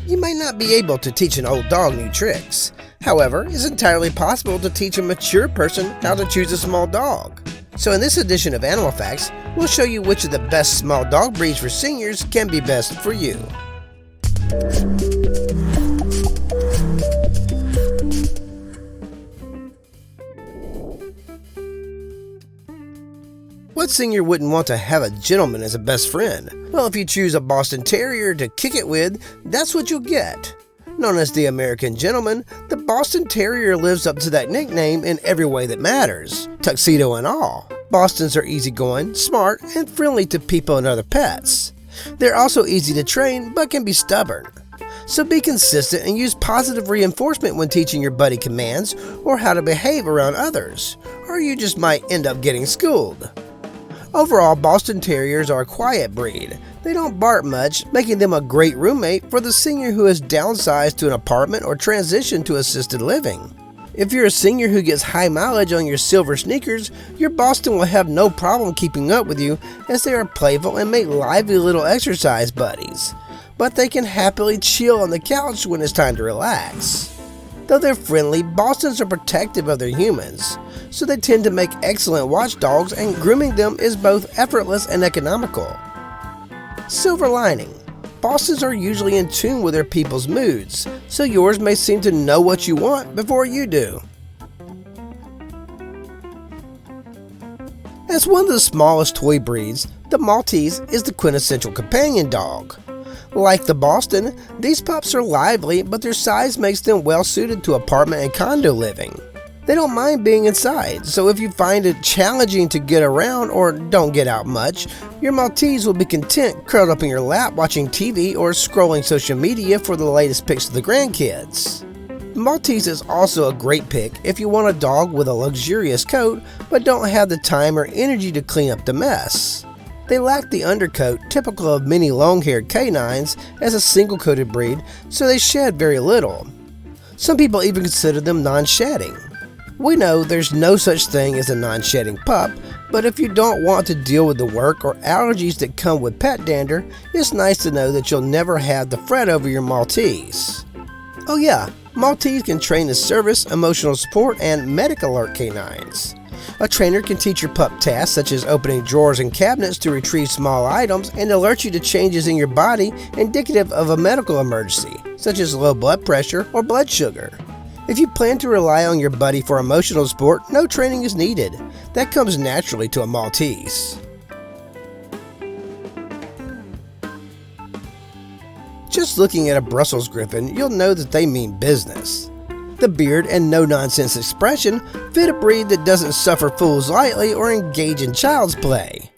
You might not be able to teach an old dog new tricks. However, it's entirely possible to teach a mature person how to choose a small dog. So in this edition of Animal Facts, we'll show you which of the best small dog breeds for seniors can be best for you. What senior wouldn't want to have a gentleman as a best friend? Well, if you choose a Boston Terrier to kick it with, that's what you'll get. Known as the American Gentleman, the Boston Terrier lives up to that nickname in every way that matters, tuxedo and all. Bostons are easygoing, smart, and friendly to people and other pets. They're also easy to train, but can be stubborn. So be consistent and use positive reinforcement when teaching your buddy commands or how to behave around others, or you just might end up getting schooled. Overall, Boston Terriers are a quiet breed. They don't bark much, making them a great roommate for the senior who has downsized to an apartment or transitioned to assisted living. If you're a senior who gets high mileage on your silver sneakers, your Boston will have no problem keeping up with you, as they are playful and make lively little exercise buddies. But they can happily chill on the couch when it's time to relax. Though they're friendly, Bostons are protective of their humans, so they tend to make excellent watchdogs, and grooming them is both effortless and economical. Silver lining. Bostons are usually in tune with their people's moods, so yours may seem to know what you want before you do. As one of the smallest toy breeds, the Maltese is the quintessential companion dog. Like the Boston, these pups are lively, but their size makes them well suited to apartment and condo living. They don't mind being inside, so if you find it challenging to get around or don't get out much, your Maltese will be content curled up in your lap watching TV or scrolling social media for the latest pics of the grandkids. The Maltese is also a great pick if you want a dog with a luxurious coat but don't have the time or energy to clean up the mess. They lack the undercoat typical of many long-haired canines as a single-coated breed, so they shed very little. Some people even consider them non-shedding. We know there's no such thing as a non-shedding pup, but if you don't want to deal with the work or allergies that come with pet dander, it's nice to know that you'll never have to fret over your Maltese. Oh yeah, Maltese can train as service, emotional support, and medic alert canines. A trainer can teach your pup tasks such as opening drawers and cabinets to retrieve small items and alert you to changes in your body indicative of a medical emergency, such as low blood pressure or blood sugar. If you plan to rely on your buddy for emotional support, no training is needed. That comes naturally to a Maltese. Just looking at a Brussels Griffon, you'll know that they mean business. The beard and no-nonsense expression fit a breed that doesn't suffer fools lightly or engage in child's play.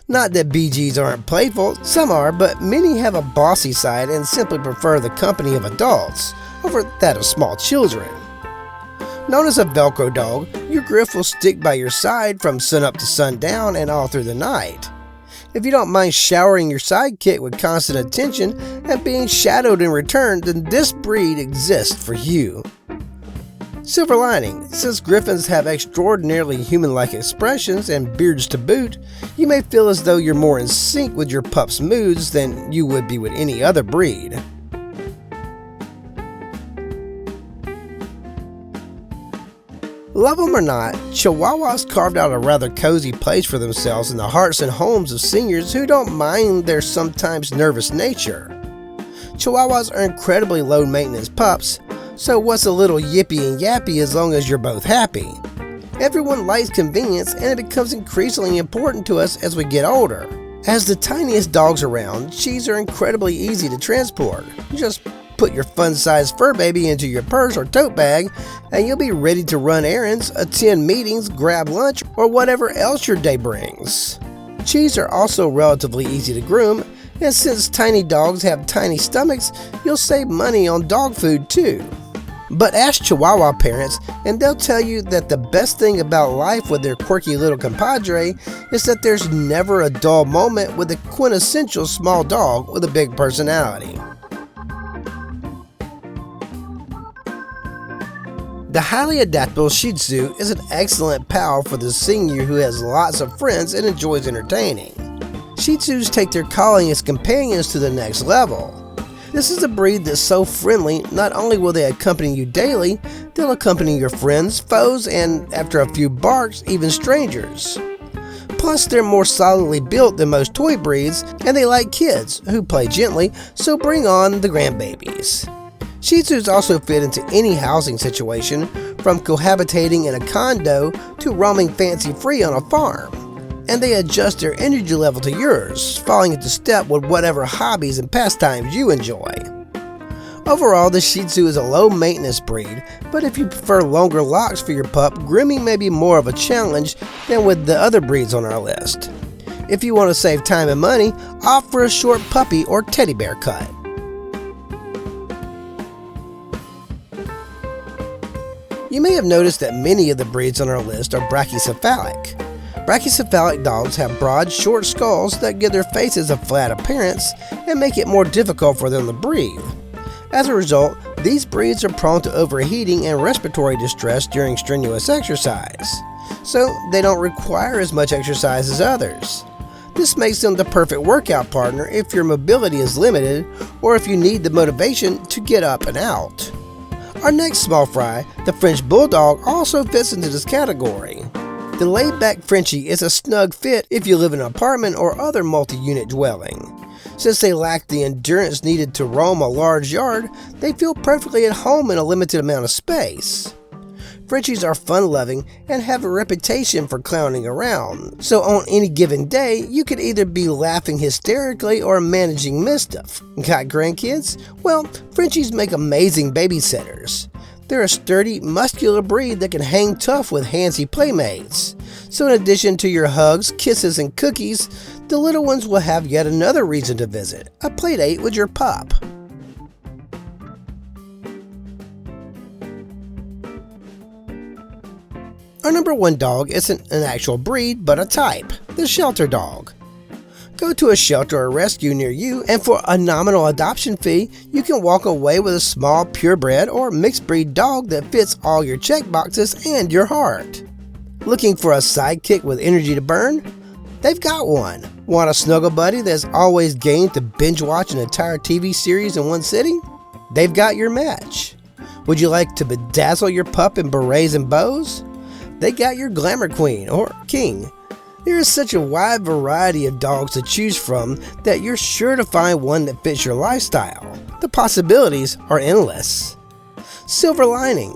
Not that BGs aren't playful, some are, but many have a bossy side and simply prefer the company of adults over that of small children. Known as a Velcro dog, your Griff will stick by your side from sunup to sundown and all through the night. If you don't mind showering your sidekick with constant attention and being shadowed in return, then this breed exists for you. Silver lining. Since Griffons have extraordinarily human-like expressions and beards to boot, you may feel as though you're more in sync with your pup's moods than you would be with any other breed. Love them or not, Chihuahuas carved out a rather cozy place for themselves in the hearts and homes of seniors who don't mind their sometimes nervous nature. Chihuahuas are incredibly low-maintenance pups, so what's a little yippy and yappy as long as you're both happy? Everyone likes convenience, and it becomes increasingly important to us as we get older. As the tiniest dogs around, Shihs are incredibly easy to transport. Just put your fun-sized fur baby into your purse or tote bag, and you'll be ready to run errands, attend meetings, grab lunch, or whatever else your day brings. Shihs are also relatively easy to groom, and since tiny dogs have tiny stomachs, you'll save money on dog food too. But ask Chihuahua parents, and they'll tell you that the best thing about life with their quirky little compadre is that there's never a dull moment with a quintessential small dog with a big personality. The highly adaptable Shih Tzu is an excellent pal for the senior who has lots of friends and enjoys entertaining. Shih Tzus take their calling as companions to the next level. This is a breed that's so friendly, not only will they accompany you daily, they'll accompany your friends, foes, and after a few barks, even strangers. Plus, they're more solidly built than most toy breeds, and they like kids, who play gently, so bring on the grandbabies. Shih Tzus also fit into any housing situation, from cohabitating in a condo to roaming fancy-free on a farm. And they adjust their energy level to yours, falling into step with whatever hobbies and pastimes you enjoy. Overall, the Shih Tzu is a low-maintenance breed, but if you prefer longer locks for your pup, grooming may be more of a challenge than with the other breeds on our list. If you want to save time and money, opt for a short puppy or teddy bear cut. You may have noticed that many of the breeds on our list are brachycephalic. Brachycephalic dogs have broad, short skulls that give their faces a flat appearance and make it more difficult for them to breathe. As a result, these breeds are prone to overheating and respiratory distress during strenuous exercise, so they don't require as much exercise as others. This makes them the perfect workout partner if your mobility is limited or if you need the motivation to get up and out. Our next small fry, the French Bulldog, also fits into this category. The laid-back Frenchie is a snug fit if you live in an apartment or other multi-unit dwelling. Since they lack the endurance needed to roam a large yard, they feel perfectly at home in a limited amount of space. Frenchies are fun-loving and have a reputation for clowning around, so on any given day, you could either be laughing hysterically or managing mischief. Got grandkids? Well, Frenchies make amazing babysitters. They're a sturdy, muscular breed that can hang tough with handsy playmates. So in addition to your hugs, kisses, and cookies, the little ones will have yet another reason to visit, a playdate with your pup. Our number one dog isn't an actual breed, but a type, the shelter dog. Go to a shelter or rescue near you, and for a nominal adoption fee, you can walk away with a small purebred or mixed breed dog that fits all your check boxes and your heart. Looking for a sidekick with energy to burn? They've got one. Want a snuggle buddy that's always game to binge watch an entire TV series in one sitting? They've got your match. Would you like to bedazzle your pup in berets and bows? They got your glamour queen or king. There is such a wide variety of dogs to choose from that you're sure to find one that fits your lifestyle. The possibilities are endless. Silver lining.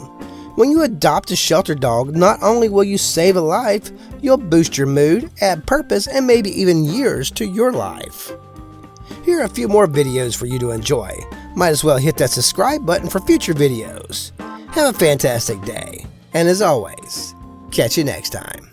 When you adopt a shelter dog, not only will you save a life, you'll boost your mood, add purpose, and maybe even years to your life. Here are a few more videos for you to enjoy. Might as well hit that subscribe button for future videos. Have a fantastic day, and as always, catch you next time.